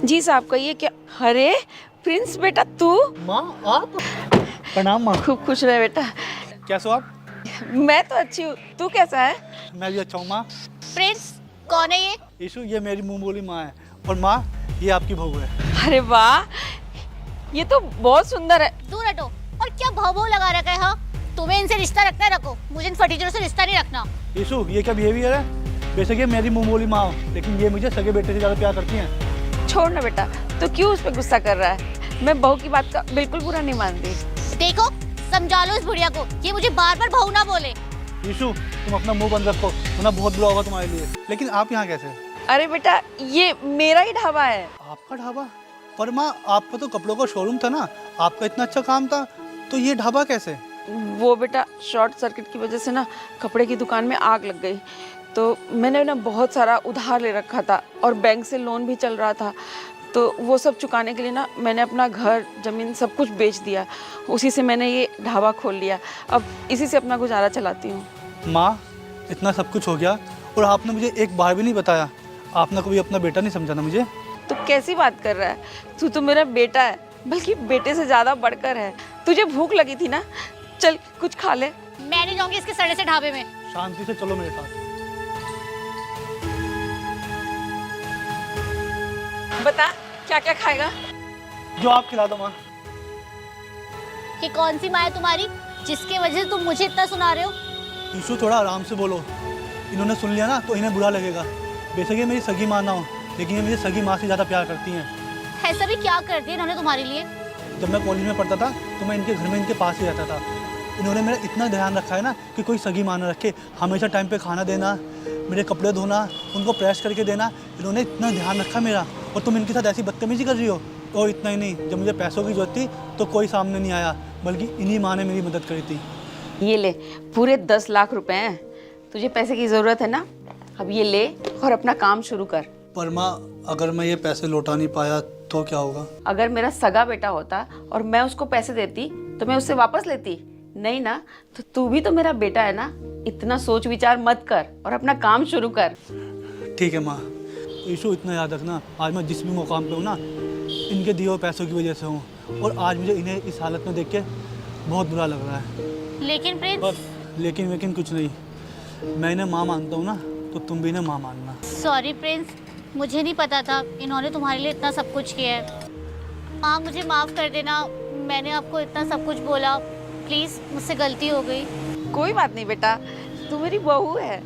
जी साहब कहिए क्या। अरे प्रिंस बेटा तू। माँ आप? प्रणाम माँ। खूब खुश रहे बेटा। कैसे हो आप? मैं तो अच्छी हूँ, तू कैसा है? मैं भी अच्छा हूँ माँ। प्रिंस कौन है ये? यीशु ये मेरी मुंह बोली माँ है, और माँ ये आपकी बहू है। अरे वाह, ये तो बहुत सुंदर है। दूर हटो। और क्या भाव लगा रखा है? हाँ, तुम्हें इनसे रिश्ता रखना है रखो, मुझे इन फटीचरों से रिश्ता नहीं रखना। यीशु ये क्या बिहेवियर है? बेशक ये मेरी मुंह बोली माँ हो, लेकिन ये मुझे सगे बेटे से ज़्यादा प्यार करती हैं। छोड़ ना बेटा, तो क्यों उस पर गुस्सा कर रहा है? मैं बहू की बात का बिल्कुल बुरा नहीं मानती। देखो समझा लो इस बुढ़िया को, ये मुझे बार बार बहू ना बोले। यीशु तुम अपना मुंह बंद रखो, वरना बहुत बुरा होगा तुम्हारे लिए। लेकिन आप यहाँ कैसे? अरे बेटा ये मेरा ही ढाबा है। आपका ढाबा? पर माँ आपका तो कपड़ों का शोरूम था ना, आपका इतना अच्छा काम था, तो ये ढाबा कैसे? वो बेटा शॉर्ट सर्किट की वजह से ना कपड़े की दुकान में आग लग गई, तो मैंने ना बहुत सारा उधार ले रखा था और बैंक से लोन भी चल रहा था, तो वो सब चुकाने के लिए ना मैंने अपना घर जमीन सब कुछ बेच दिया। उसी से मैंने ये ढाबा खोल लिया, अब इसी से अपना गुजारा चलाती हूँ। माँ इतना सब कुछ हो गया और आपने मुझे एक बार भी नहीं बताया। आपने कभी अपना बेटा नहीं समझा ना मुझे। तो कैसी बात कर रहा है, तू तो मेरा बेटा है, बल्कि बेटे से ज़्यादा बढ़कर है। तुझे भूख लगी थी ना, चल कुछ खा ले। मैं नहीं जाऊंगी इसके सड़े से ढाबे में। शांति से चलो मेरे साथ। बता क्या क्या खाएगा? जो आप खिला दो माँ। कि कौन सी माँ है तुम्हारी जिसकी वजह से तुम मुझे इतना सुना रहे हो? यीशु थोड़ा आराम से बोलो, इन्होंने सुन लिया ना तो इन्हें बुरा लगेगा। बेशक ये मेरी सगी माँ ना हो, लेकिन ये मुझे सगी माँ से ज़्यादा प्यार करती हैं। ऐसा भी क्या कर दिया इन्होंने तुम्हारे लिए? जब मैं कॉलेज में पढ़ता था तो मैं इनके घर में इनके पास ही रहता था। इन्होंने मेरा इतना ध्यान रखा है ना कि कोई सगी माँ ना रखे। हमेशा टाइम पे खाना देना, मेरे कपड़े धोना, उनको प्रेस करके देना, इन्होंने इतना ध्यान रखा मेरा। और तुम इनके साथ ऐसी बदतमीजी कर रही हो। और इतना ही नहीं, जब मुझे पैसों की जरूरत थी तो कोई सामने नहीं आया, बल्कि इन्हीं माँ ने मेरी मदद करी थी। ये ले, पूरे 10 लाख रुपए हैं। तुझे पैसे की ज़रूरत है ना, अब ये ले और अपना काम शुरू कर। पर माँ अगर मैं ये पैसे लौटा नहीं पाया तो क्या होगा? अगर मेरा सगा बेटा होता और मैं उसको पैसे देती तो मैं उससे वापस लेती, नहीं ना, तो तू भी तो मेरा बेटा है ना। इतना सोच विचार मत कर और अपना काम शुरू कर। ठीक है माँ। यीशु इतना याद रखना, आज मैं जिस भी मुकाम पे हूँ ना, इनके दिए हुए पैसों की वजह से हूँ। और आज मुझे इन्हें इस हालत में देख के बहुत बुरा लग रहा है। लेकिन प्रिंस। पर लेकिन कुछ नहीं, मैं इन्हें माँ मानता हूँ ना, तो तुम भी इन्हें माँ मानना। सॉरी प्रिंस, मुझे नहीं पता था इन्होंने तुम्हारे लिए इतना सब कुछ किया है। माँ मुझे माफ़ कर देना, मैंने आपको इतना सब कुछ बोला, प्लीज़ मुझसे गलती हो गई। कोई बात नहीं बेटा, तू मेरी बहू है।